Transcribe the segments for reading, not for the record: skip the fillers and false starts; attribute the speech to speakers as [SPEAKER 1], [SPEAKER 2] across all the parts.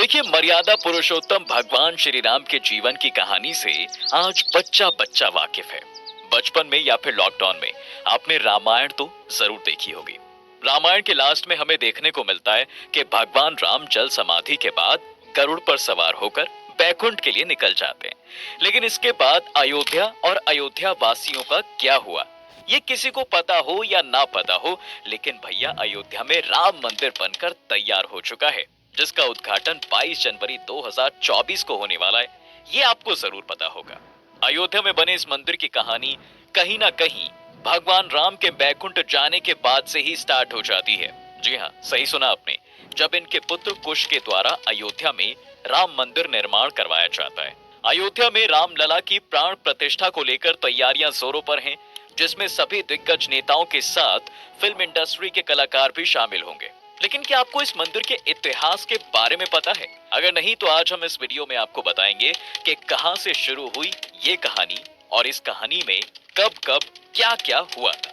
[SPEAKER 1] देखिए, मर्यादा पुरुषोत्तम भगवान श्री राम के जीवन की कहानी से आज बच्चा बच्चा वाकिफ है। बचपन में या फिर लॉकडाउन में आपने रामायण तो जरूर देखी होगी। रामायण के लास्ट में हमें देखने को मिलता है कि भगवान राम जल समाधि के बाद गरुड़ पर सवार होकर बैकुंठ के लिए निकल जाते हैं। लेकिन इसके बाद अयोध्या और अयोध्या वासियों का क्या हुआ, ये किसी को पता हो या ना पता हो, लेकिन भैया अयोध्या में राम मंदिर बनकर तैयार हो चुका है, जिसका उद्घाटन 22 जनवरी 2024 को होने वाला है। ये आपको जरूर पता होगा। अयोध्या में बने इस मंदिर की कहानी कहीं ना कहीं भगवान राम के बैकुंठ जाने के बाद से ही स्टार्ट हो जाती है। जी हाँ, सही सुना आपने। जब इनके पुत्र कुश के द्वारा अयोध्या में राम मंदिर निर्माण करवाया जाता है। अयोध्या में रामलला की प्राण प्रतिष्ठा को लेकर तैयारियां जोरों पर हैं, जिसमें सभी दिग्गज नेताओं के साथ फिल्म इंडस्ट्री के कलाकार भी शामिल होंगे। लेकिन क्या आपको इस मंदिर के इतिहास के बारे में पता है? अगर नहीं तो आज हम इस वीडियो में आपको बताएंगे कि कहां से शुरू हुई ये कहानी और इस कहानी में कब कब क्या क्या हुआ था।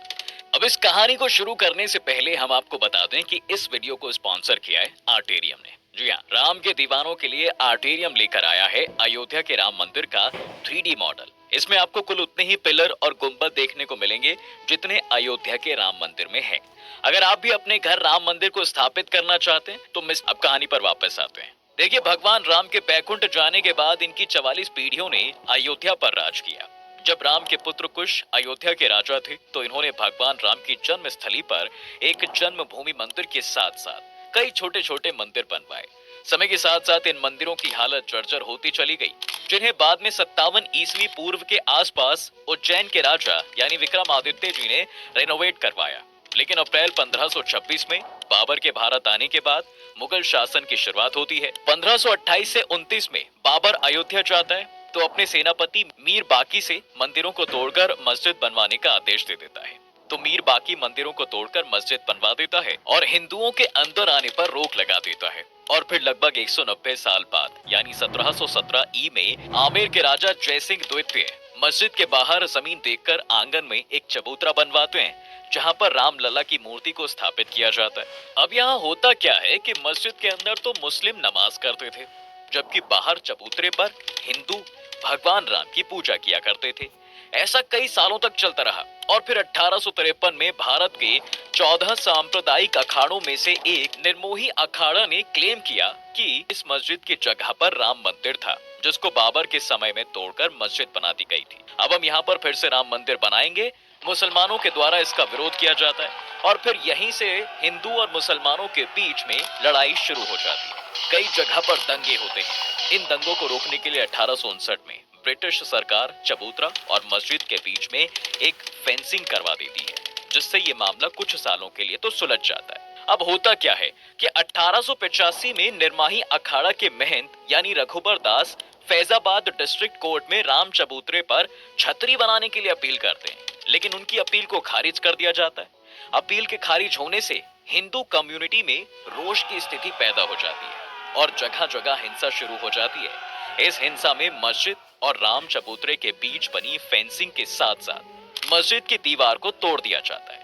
[SPEAKER 1] अब इस कहानी को शुरू करने से पहले हम आपको बता दें कि इस वीडियो को स्पॉन्सर किया है आर्टेरियम ने। जी हाँ, राम के दीवानों के लिए आर्टेरियम लेकर आया है अयोध्या के राम मंदिर का 3D मॉडल। इसमें आपको कुल उतने ही पिलर और गुंबद देखने को मिलेंगे जितने अयोध्या के राम मंदिर में हैं। अगर आप भी अपने घर राम मंदिर को स्थापित करना चाहते हैं तो अब कहानी पर वापस आते हैं। देखिए, भगवान राम के बैकुंठ जाने के बाद इनकी 44 पीढ़ियों ने अयोध्या पर राज किया। जब राम के पुत्र कुश अयोध्या के राजा थे तो इन्होंने भगवान राम की जन्म स्थली पर एक जन्मभूमि मंदिर के साथ साथ कई छोटे छोटे मंदिर बनवाए। समय के साथ साथ इन मंदिरों की हालत जर्जर होती चली गई, जिन्हें बाद में 57 ईस्वी पूर्व के आसपास उज्जैन के राजा यानी विक्रमादित्य जी ने रेनोवेट करवाया। लेकिन अप्रैल 1526 में बाबर के भारत आने के बाद मुगल शासन की शुरुआत होती है। 1528 से 29 में बाबर अयोध्या जाता है तो अपने सेनापति मीर बाकी से मंदिरों को तोड़कर मस्जिद बनवाने का आदेश दे देता है। तो मीर बाकी मंदिरों को तोड़कर मस्जिद बनवा देता है और हिंदुओं के अंदर आने पर रोक लगा देता है। और फिर लगभग 190 साल बाद यानी 1717 ई में आमेर के राजा जयसिंह द्वितीय मस्जिद के बाहर जमीन देखकर आंगन में एक चबूतरा बनवाते हैं, जहां पर रामलला की मूर्ति को स्थापित किया जाता है। अब यहाँ होता क्या है कि मस्जिद के अंदर तो मुस्लिम नमाज करते थे, जबकि बाहर चबूतरे पर हिंदू भगवान राम की पूजा किया करते थे। ऐसा कई सालों तक चलता रहा और फिर 1853 में भारत के 14 सांप्रदायिक अखाड़ों में से एक निर्मोही अखाड़ा ने क्लेम किया कि इस मस्जिद की जगह पर राम मंदिर था, जिसको बाबर के समय में तोड़कर मस्जिद बना दी गई थी। अब हम यहाँ पर फिर से राम मंदिर बनाएंगे। मुसलमानों के द्वारा इसका विरोध किया जाता है और फिर यहीं से हिंदू और मुसलमानों के बीच में लड़ाई शुरू हो जाती है। कई जगह पर दंगे होते हैं। इन दंगों को रोकने के लिए 1859 में ब्रिटिश सरकार चबूतरा और मस्जिद के बीच में एक फेंसिंग करवा देती है, जिससे ये मामला कुछ सालों के लिए तो सुलझ जाता है। अब होता क्या है कि 1885 में निर्माही अखाड़ा के महंत यानी रघुबर दास फैजाबाद डिस्ट्रिक्ट कोर्ट में राम चबूतरे पर छतरी बनाने के लिए अपील करते हैं, लेकिन उनकी अपील को खारिज कर दिया जाता है। अपील के खारिज होने से हिंदू कम्युनिटी में रोष की स्थिति पैदा हो जाती है और जगह जगह हिंसा शुरू हो जाती है। इस हिंसा में मस्जिद और राम चबूतरे के बीच बनी फेंसिंग के साथ साथ मस्जिद की दीवार को तोड़ दिया जाता है।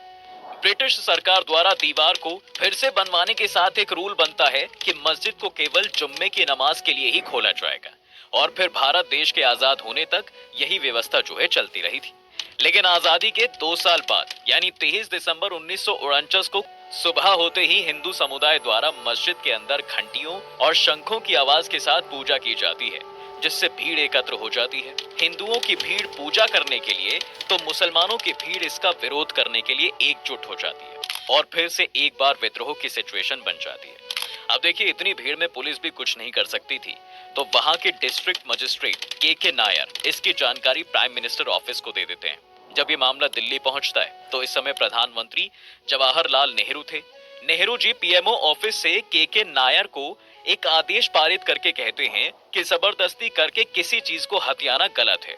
[SPEAKER 1] ब्रिटिश सरकार द्वारा दीवार को फिर से बनवाने के साथ एक रूल बनता है कि मस्जिद को केवल जुम्मे की नमाज के लिए ही खोला जाएगा और फिर भारत देश के आजाद होने तक यही व्यवस्था जो है चलती रही थी। लेकिन आजादी के 2 साल बाद यानी 23 दिसंबर 1949 को सुबह होते ही हिंदू समुदाय द्वारा मस्जिद के अंदर घंटियों और शंखों की आवाज के साथ पूजा की जाती है, जिससे भीड़ एकत्र हो जाती है। हिंदुओं की भीड़ पूजा करने के लिए तो मुसलमानों की भीड़ इसका विरोध करने के लिए एकजुट हो जाती है और फिर से एक बार विद्रोह की सिचुएशन बन जाती है। अब देखिए, इतनी भीड़ में पुलिस भी कुछ नहीं कर सकती थी, तो वहां के डिस्ट्रिक्ट मजिस्ट्रेट के नायर इसकी जानकारी प्राइम मिनिस्टर ऑफिस को दे देते हैं। जब ये मामला दिल्ली पहुंचता है तो इस समय प्रधानमंत्री जवाहरलाल नेहरू थे। नेहरू जी पीएमओ ऑफिस से के नायर को एक आदेश पारित करके कहते हैं कि जबरदस्ती करके किसी चीज को हथियाना गलत है।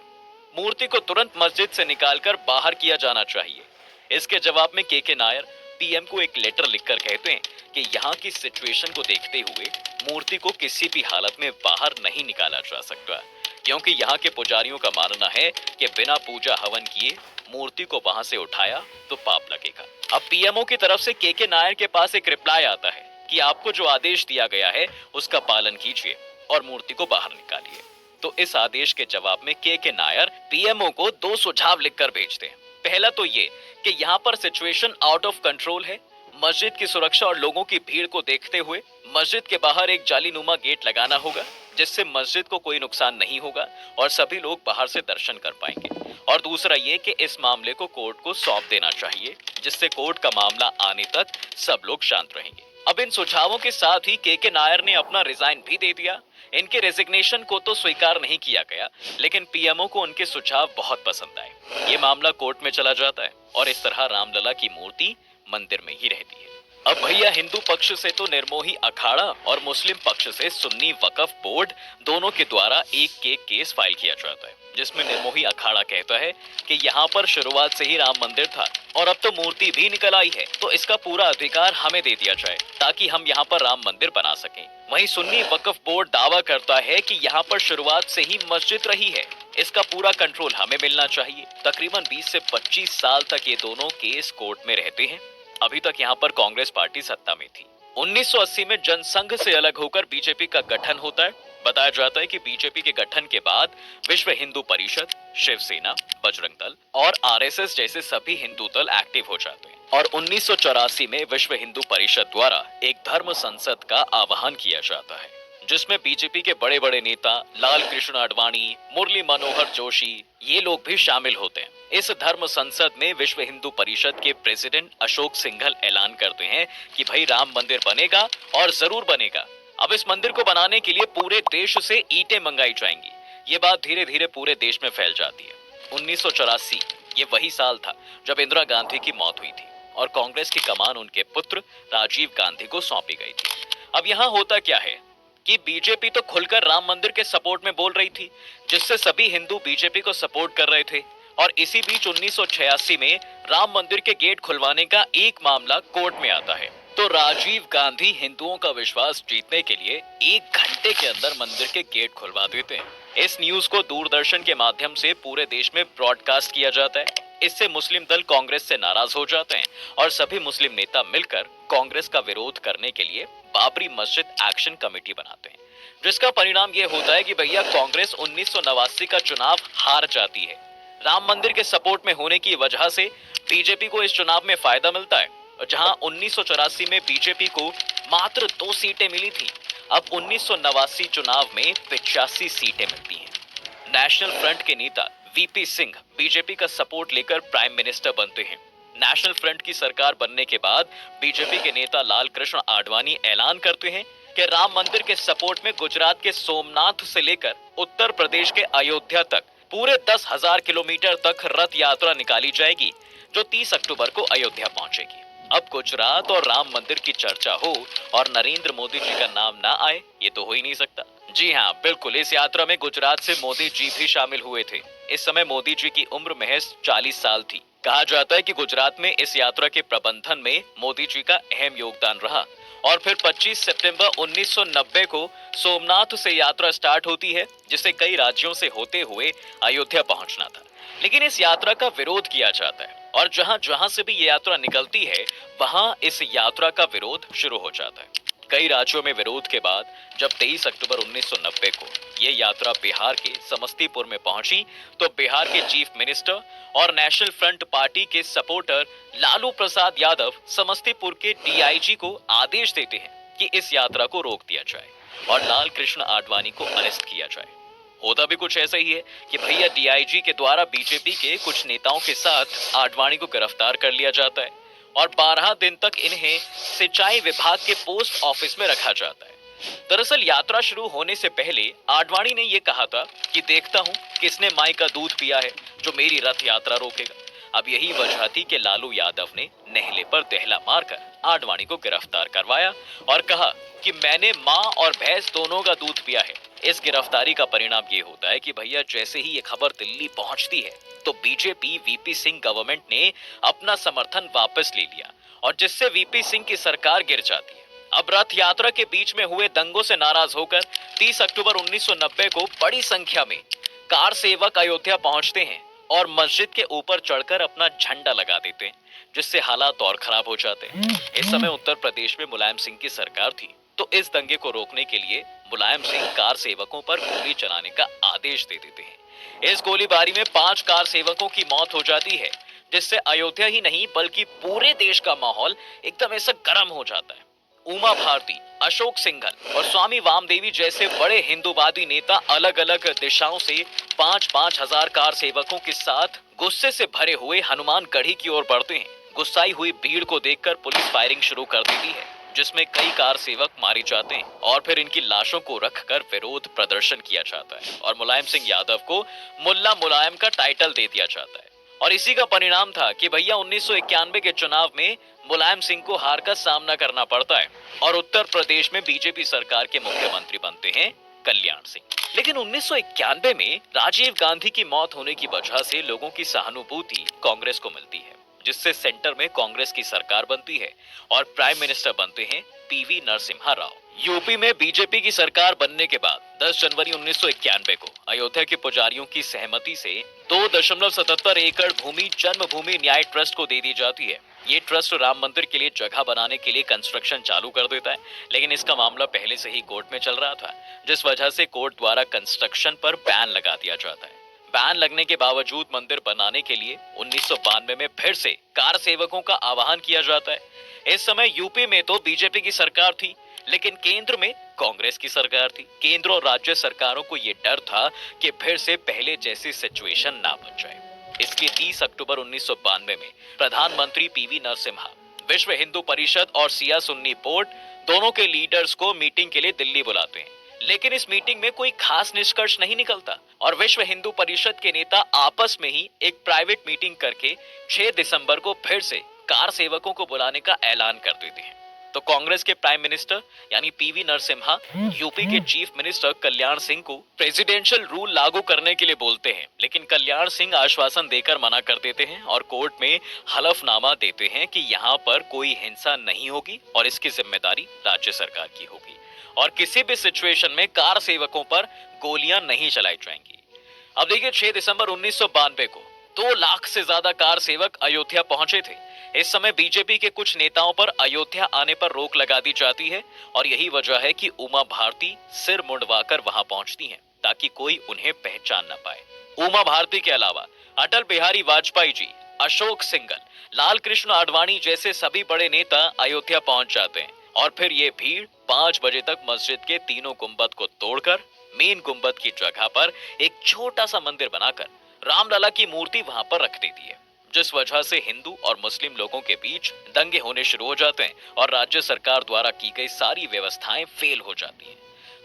[SPEAKER 1] मूर्ति को तुरंत मस्जिद से निकालकर बाहर किया जाना चाहिए। इसके जवाब में के नायर पीएम को एक लेटर लिखकर कहते हैं कि यहाँ की सिचुएशन को देखते हुए मूर्ति को किसी भी हालत में बाहर नहीं निकाला जा सकता, क्योंकि यहाँ के पुजारियों का मानना है कि बिना पूजा हवन किए मूर्ति को वहां से उठाया तो पाप लगेगा। अब पीएमओ की तरफ से के नायर के पास एक रिप्लाई आता है कि आपको जो आदेश दिया गया है उसका पालन कीजिए और मूर्ति को बाहर निकालिए। तो इस आदेश के जवाब में के नायर पीएमओ को 2 सुझाव लिखकर भेजते हैं। पहला तो ये कि यहाँ पर सिचुएशन आउट ऑफ कंट्रोल है। मस्जिद की सुरक्षा और लोगों की भीड़ को देखते हुए मस्जिद के बाहर एक जालीनुमा गेट लगाना होगा, जिससे मस्जिद को कोई नुकसान नहीं होगा और सभी लोग बाहर से दर्शन कर पाएंगे। और दूसरा ये कि इस मामले को कोर्ट को सौंप देना चाहिए, जिससे कोर्ट का मामला आने तक सब लोग शांत रहेंगे। अब इन सुझावों के साथ ही के नायर ने अपना रिजाइन भी दे दिया। इनके रेजिग्नेशन को तो स्वीकार नहीं किया गया, लेकिन पीएमओ को उनके सुझाव बहुत पसंद आए। ये मामला कोर्ट में चला जाता है और इस तरह रामलला की मूर्ति मंदिर में ही रहती है। अब भैया हिंदू पक्ष से तो निर्मोही अखाड़ा और मुस्लिम पक्ष से सुन्नी वक्फ बोर्ड दोनों के द्वारा एक केस फाइल किया जाता है, जिसमें निर्मोही अखाड़ा कहता है कि यहाँ पर शुरुआत से ही राम मंदिर था और अब तो मूर्ति भी निकल आई है, तो इसका पूरा अधिकार हमें दे दिया जाए ताकि हम यहाँ पर राम मंदिर बना सकें। वहीं सुन्नी वक्फ बोर्ड दावा करता है कि यहाँ पर शुरुआत से ही मस्जिद रही है, इसका पूरा कंट्रोल हमें मिलना चाहिए। तकरीबन 20 से 25 साल तक ये दोनों केस कोर्ट में रहते हैं। अभी तक यहाँ पर कांग्रेस पार्टी सत्ता में थी। 1980 में जनसंघ से अलग होकर बीजेपी का गठन होता है। बताया जाता है कि बीजेपी के गठन के बाद विश्व हिंदू परिषद, शिवसेना, बजरंग दल और आरएसएस जैसे सभी हिंदू दल एक्टिव हो जाते हैं और 1984 में विश्व हिंदू परिषद द्वारा एक धर्म संसद का आह्वान किया जाता है, जिसमें बीजेपी के बड़े बड़े नेता लाल कृष्ण आडवाणी, मुरली मनोहर जोशी ये लोग भी शामिल होते हैं। इस धर्म संसद में विश्व हिंदू परिषद के प्रेसिडेंट अशोक सिंघल ऐलान करते हैं कि भाई राम मंदिर बनेगा और जरूर बनेगा। अब इस मंदिर को बनाने के लिए पूरे देश से ईंटें मंगाई जाएंगी। ये बात धीरे धीरे पूरे देश में फैल जाती है। 1984 ये वही साल था जब इंदिरा गांधी की मौत हुई थी और कांग्रेस की कमान उनके पुत्र राजीव गांधी को सौंपी गई थी। अब यहाँ होता क्या है कि बीजेपी तो खुलकर राम मंदिर के सपोर्ट में बोल रही थी, जिससे सभी हिंदू बीजेपी को सपोर्ट कर रहे थे। और इसी बीच 1986 में राम मंदिर के गेट खुलवाने का एक मामला कोर्ट में आता है, तो राजीव गांधी हिंदुओं का विश्वास जीतने के लिए 1 घंटे के अंदर मंदिर के गेट खुलवा देते हैं। इस न्यूज को दूरदर्शन के माध्यम से पूरे देश में ब्रॉडकास्ट किया जाता है। इससे मुस्लिम दल कांग्रेस से नाराज हो जाते हैं और सभी मुस्लिम नेता मिलकर कांग्रेस का विरोध करने के लिए बाबरी मस्जिद एक्शन कमेटी बनाते हैं, जिसका परिणाम यह होता है कि भैया कांग्रेस 1989 का चुनाव हार जाती है। राम मंदिर के सपोर्ट में होने की वजह से बीजेपी को इस चुनाव में फायदा मिलता है, जहां 1984 में बीजेपी को मात्र 2 सीटें मिली थी, अब 1989 चुनाव में 85 सीटें मिलती हैं। नेशनल फ्रंट के नेता वीपी सिंह बीजेपी का सपोर्ट लेकर प्राइम मिनिस्टर बनते हैं। नेशनल फ्रंट की सरकार बनने के बाद बीजेपी के नेता लाल कृष्ण आडवाणी ऐलान करते हैं कि राम मंदिर के सपोर्ट में गुजरात के सोमनाथ से लेकर उत्तर प्रदेश के अयोध्या तक पूरे 10,000 किलोमीटर तक रथ यात्रा निकाली जाएगी, जो 30 अक्टूबर को अयोध्या पहुंचेगी। अब गुजरात और राम मंदिर की चर्चा हो और नरेंद्र मोदी जी का नाम ना आए, ये तो हो ही नहीं सकता। जी हाँ, बिल्कुल, इस यात्रा में गुजरात से मोदी जी भी शामिल हुए थे। इस समय मोदी जी की उम्र महज 40 साल थी। कहा जाता है कि गुजरात में इस यात्रा के प्रबंधन में मोदी जी का अहम योगदान रहा और फिर 25 सितंबर 1990 को सोमनाथ से यात्रा स्टार्ट होती है, जिसे कई राज्यों से होते हुए अयोध्या पहुंचना था। लेकिन इस यात्रा का विरोध किया जाता है और जहां जहां से भी ये यात्रा निकलती है, वहां इस यात्रा का विरोध शुरू हो जाता है। कई राज्यों में विरोध के बाद जब 23 अक्टूबर 1990 को ये यात्रा बिहार के समस्तीपुर में पहुंची, तो बिहार के चीफ मिनिस्टर और नेशनल फ्रंट पार्टी के सपोर्टर लालू प्रसाद यादव समस्तीपुर के डीआईजी को आदेश देते हैं कि इस यात्रा को रोक दिया जाए और लाल कृष्ण आडवाणी को अरेस्ट किया जाए। होता भी कुछ ऐसा ही है कि भैया डीआईजी के द्वारा बीजेपी के कुछ नेताओं के साथ आडवाणी को गिरफ्तार कर लिया जाता है और 12 दिन तक इन्हें सिंचाई विभाग के पोस्ट ऑफिस में रखा जाता है। दरअसल यात्रा शुरू होने से पहले आडवाणी ने यह कहा था कि देखता हूं किसने माई का दूध पिया है जो मेरी रथ यात्रा रोकेगा। अब यही वजह थी कि लालू यादव ने नेहले पर दहला मारकर आडवाणी को गिरफ्तार करवाया और कहा कि मैंने माँ और भैंस दोनों का दूध पिया है। इस गिरफ्तारी का परिणाम ये होता है कि भैया जैसे ही ये खबर दिल्ली पहुंचती है, तो बीजेपी वीपी सिंह गवर्नमेंट ने अपना समर्थन वापस ले लिया और जिससे वीपी सिंह की सरकार गिर जाती है। अब रथ यात्रा के बीच में हुए दंगों से नाराज होकर 30 अक्टूबर 1990 को बड़ी संख्या में कार सेवक अयोध्या पहुंचते हैं और मस्जिद के ऊपर चढ़कर अपना झंडा लगा देते हैं, जिससे हालात और खराब हो जाते हैं। इस समय उत्तर प्रदेश में मुलायम सिंह की सरकार थी, तो इस दंगे को रोकने के लिए मुलायम सिंह कार सेवकों पर गोली चलाने का आदेश दे देते हैं। इस गोलीबारी में 5 कार सेवकों की मौत हो जाती है, जिससे अयोध्या ही नहीं बल्कि पूरे देश का माहौल एकदम ऐसा गर्म हो जाता है। उमा भारती, अशोक सिंघल और स्वामी वामदेवी जैसे बड़े हिंदूवादी नेता अलग अलग दिशाओं से 5-5 हजार कार सेवकों के साथ गुस्से से भरे हुए हनुमान गढ़ी की ओर बढ़ते हैं। गुस्साई हुई भीड़ को देखकर पुलिस फायरिंग शुरू कर देती है, जिसमें कई कार सेवक मारे जाते हैं और फिर इनकी लाशों को रखकर विरोध प्रदर्शन किया जाता है और मुलायम सिंह यादव को मुल्ला मुलायम का टाइटल दे दिया जाता है। और इसी का परिणाम था कि भैया 1991 के चुनाव में मुलायम सिंह को हार का सामना करना पड़ता है और उत्तर प्रदेश में बीजेपी सरकार के मुख्यमंत्री बनते हैं कल्याण सिंह। लेकिन 1991 में राजीव गांधी की मौत होने की वजह से लोगों की सहानुभूति कांग्रेस को मिलती है, जिससे सेंटर में कांग्रेस की सरकार बनती है और प्राइम मिनिस्टर बनते हैं पीवी नरसिम्हा राव। यूपी में बीजेपी की सरकार बनने के बाद 10 जनवरी 1991 को अयोध्या के पुजारियों की सहमति से 2.77 एकड़ भूमि जन्मभूमि न्याय ट्रस्ट को दे दी जाती है। ये ट्रस्ट राम मंदिर के लिए जगह बनाने के लिए कंस्ट्रक्शन चालू कर देता है, लेकिन इसका मामला पहले से ही कोर्ट में चल रहा था, जिस वजह से कोर्ट द्वारा कंस्ट्रक्शन पर बैन लगा दिया जाता है। बैन लगने के बावजूद मंदिर बनाने के लिए 1992 में फिर से कार सेवकों का आह्वान किया जाता है। इस समय यूपी में तो बीजेपी की सरकार थी, लेकिन केंद्र में कांग्रेस की सरकार थी। केंद्र और राज्य सरकारों को यह डर था कि फिर से पहले जैसी सिचुएशन ना बन जाए। इसलिए 30 अक्टूबर 1992 में प्रधानमंत्री पीवी नरसिम्हा विश्व हिंदू परिषद और सिया सुन्नी बोर्ड दोनों के लीडर्स को मीटिंग के लिए दिल्ली बुलाते हैं। लेकिन इस मीटिंग में कोई खास निष्कर्ष नहीं निकलता और विश्व हिंदू परिषद के नेता आपस में ही एक प्राइवेट मीटिंग करके 6 दिसंबर को फिर से कार सेवकों को बुलाने का ऐलान कर देते हैं। तो कांग्रेस के प्राइम मिनिस्टर यानी पीवी नरसिम्हा यूपी के चीफ मिनिस्टर कल्याण सिंह को प्रेसिडेंशियल रूल लागू करने के लिए बोलते हैं, लेकिन कल्याण सिंह आश्वासन देकर मना कर देते हैं और कोर्ट में हलफनामा देते हैं कि यहाँ पर कोई हिंसा नहीं होगी और इसकी जिम्मेदारी राज्य सरकार की होगी और किसी भी सिचुएशन में कार सेवकों पर गोलियां नहीं चलाई जाएंगी। अब देखिए 6 दिसंबर 1992 को 2 लाख से ज्यादा कार सेवक अयोध्या पहुंचे थे। इस समय बीजेपी के कुछ नेताओं पर अयोध्या आने पर रोक लगा दी जाती है और यही वजह है कि उमा भारती सिर मुंडवाकर वहां पहुंचती हैं ताकि कोई उन्हें पहचान न पाए। उमा भारती के अलावा अटल बिहारी वाजपेयी जी, अशोक सिंघल, लाल कृष्ण आडवाणी जैसे सभी बड़े नेता अयोध्या पहुंच जाते हैं और फिर ये भीड़ 5 बजे तक मस्जिद के तीनों गुंबद को तोड़कर मेन गुंबद की जगह पर एक छोटा सा मंदिर बनाकर रामलला की मूर्ति वहां पर रख देती है, जिस वजह से हिंदू और मुस्लिम लोगों के बीच दंगे होने शुरू हो जाते हैं और राज्य सरकार द्वारा की गई सारी व्यवस्थाएं फेल हो जाती हैं।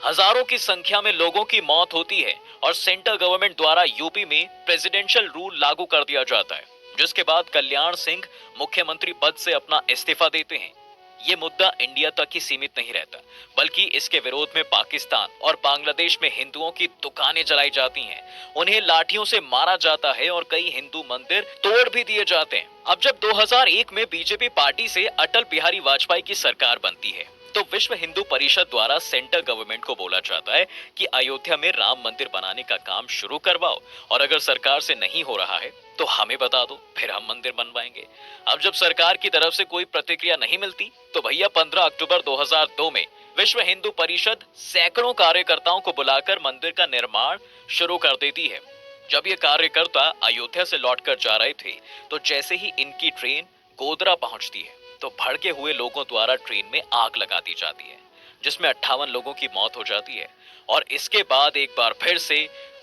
[SPEAKER 1] हजारों की संख्या में लोगों की मौत होती है और सेंट्रल गवर्नमेंट द्वारा यूपी में प्रेसिडेंशियल रूल लागू कर दिया जाता है, जिसके बाद कल्याण सिंह मुख्यमंत्री पद से अपना इस्तीफा देते हैं। ये मुद्दा इंडिया तक ही सीमित नहीं रहता, बल्कि इसके विरोध में पाकिस्तान और बांग्लादेश में हिंदुओं की दुकानें जलाई जाती हैं, उन्हें लाठियों से मारा जाता है और कई हिंदू मंदिर तोड़ भी दिए जाते हैं। अब जब 2001 में बीजेपी पार्टी से अटल बिहारी वाजपेयी की सरकार बनती है, तो विश्व हिंदू परिषद द्वारा सेंट्रल गवर्नमेंट को बोला जाता है कि अयोध्या में राम मंदिर बनाने का काम शुरू करवाओ और अगर सरकार से नहीं हो रहा है तो हमें बता दो, फिर हम मंदिर बनवाएंगे। अब जब सरकार की तरफ से कोई प्रतिक्रिया नहीं मिलती तो भैया 15 अक्टूबर 2002 में विश्व हिंदू परिषद सैकड़ों कार्यकर्ताओं को बुलाकर मंदिर का निर्माण शुरू कर देती है। जब ये कार्यकर्ता अयोध्या से लौटकर जा रहे थे तो जैसे ही इनकी ट्रेन गोधरा पहुंचती है तो भड़के हुए लोगों द्वारा ट्रेन में आग लगा दी जाती है, जिसमें 58 लोगों की मौत हो जाती है और इसके बाद एक बार फिर से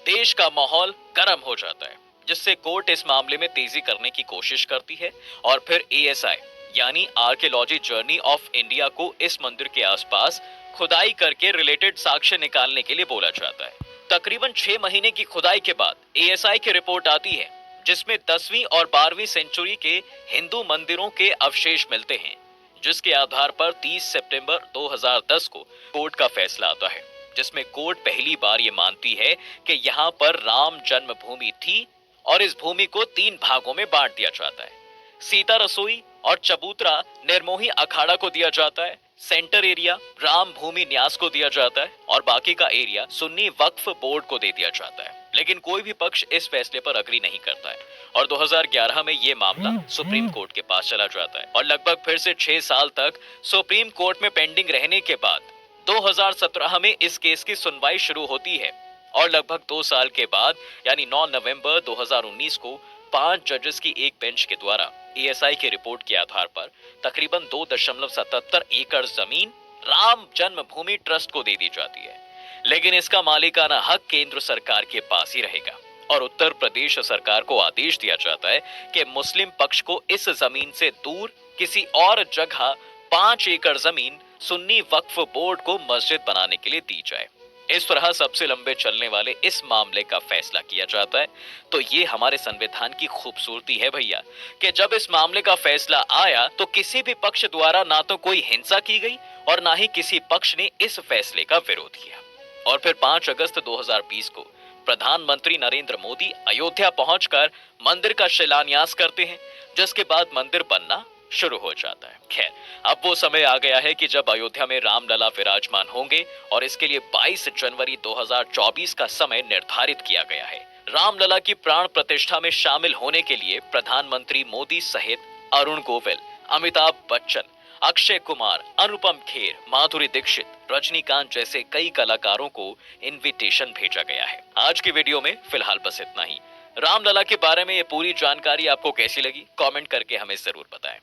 [SPEAKER 1] देश का माहौल गर्म हो जाता है, जिससे कोर्ट इस मामले में तेजी करने की कोशिश करती है और फिर एएसआई यानी आर्कियोलॉजी जर्नी ऑफ इंडिया को इस मंदिर के आसपास खुदाई करके रिलेटेड साक्ष्य निकालने के लिए बोला जाता है। तकरीबन 6 महीने की खुदाई के बाद एएसआई की रिपोर्ट आती है, जिसमें 10वीं और 12वीं सेंचुरी के हिंदू मंदिरों के अवशेष मिलते हैं, जिसके आधार पर 30 सितंबर 2010 को कोर्ट का फैसला आता है, जिसमें कोर्ट पहली बार ये मानती है कि यहाँ पर राम जन्मभूमि थी और इस भूमि को 3 भागों में बांट दिया जाता है। सीता रसोई और चबूतरा निर्मोही अखाड़ा को दिया जाता है, सेंटर एरिया राम भूमि न्यास को दिया जाता है और बाकी का एरिया सुन्नी वक्फ बोर्ड को दे दिया जाता है। लेकिन कोई भी पक्ष इस फैसले पर अग्री नहीं करता है और 2011 में ये मामला सुप्रीम कोर्ट के पास चला जाता है और लगभग फिर से 6 साल तक सुप्रीम कोर्ट में पेंडिंग रहने के बाद 2017 में इस केस की सुनवाई शुरू होती है और लगभग 2 साल के बाद यानी 9 नवंबर 2019 को 5 जजेस की एक बेंच के द्वारा एएसआई की रिपोर्ट के आधार पर तकरीबन 2.77 एकड़ जमीन राम जन्मभूमि ट्रस्ट को दे दी जाती है। लेकिन इसका मालिकाना हक केंद्र सरकार के पास ही रहेगा और उत्तर प्रदेश सरकार को आदेश दिया जाता है कि मुस्लिम पक्ष को इस जमीन से दूर किसी और जगह 5 एकड़ जमीन सुन्नी वक्फ बोर्ड को मस्जिद बनाने के लिए दी जाए। इस तरह सबसे लंबे चलने वाले इस मामले का फैसला किया जाता है। तो ये हमारे संविधान की खूबसूरती है भैया कि जब इस मामले का फैसला आया तो किसी भी पक्ष द्वारा ना तो कोई हिंसा की गई और ना ही किसी पक्ष ने इस फैसले का विरोध किया। और फिर 5 अगस्त 2020 को प्रधानमंत्री नरेंद्र मोदी अयोध्या पहुंचकर मंदिर का शिलान्यास करते हैं, जिसके बाद मंदिर बनना शुरू हो जाता है। खैर, अब वो समय आ गया है कि जब अयोध्या में रामलला विराजमान होंगे और इसके लिए 22 जनवरी 2024 का समय निर्धारित किया गया है। रामलला की प्राण प्रतिष्ठा में शामिल होने के लिए प्रधानमंत्री मोदी सहित अरुण गोविल, अमिताभ बच्चन, अक्षय कुमार, अनुपम खेर, माधुरी दीक्षित, रजनीकांत जैसे कई कलाकारों को इनविटेशन भेजा गया है। आज की वीडियो में फिलहाल बस इतना ही। रामलला के बारे में ये पूरी जानकारी आपको कैसी लगी, कमेंट करके हमें जरूर बताएं।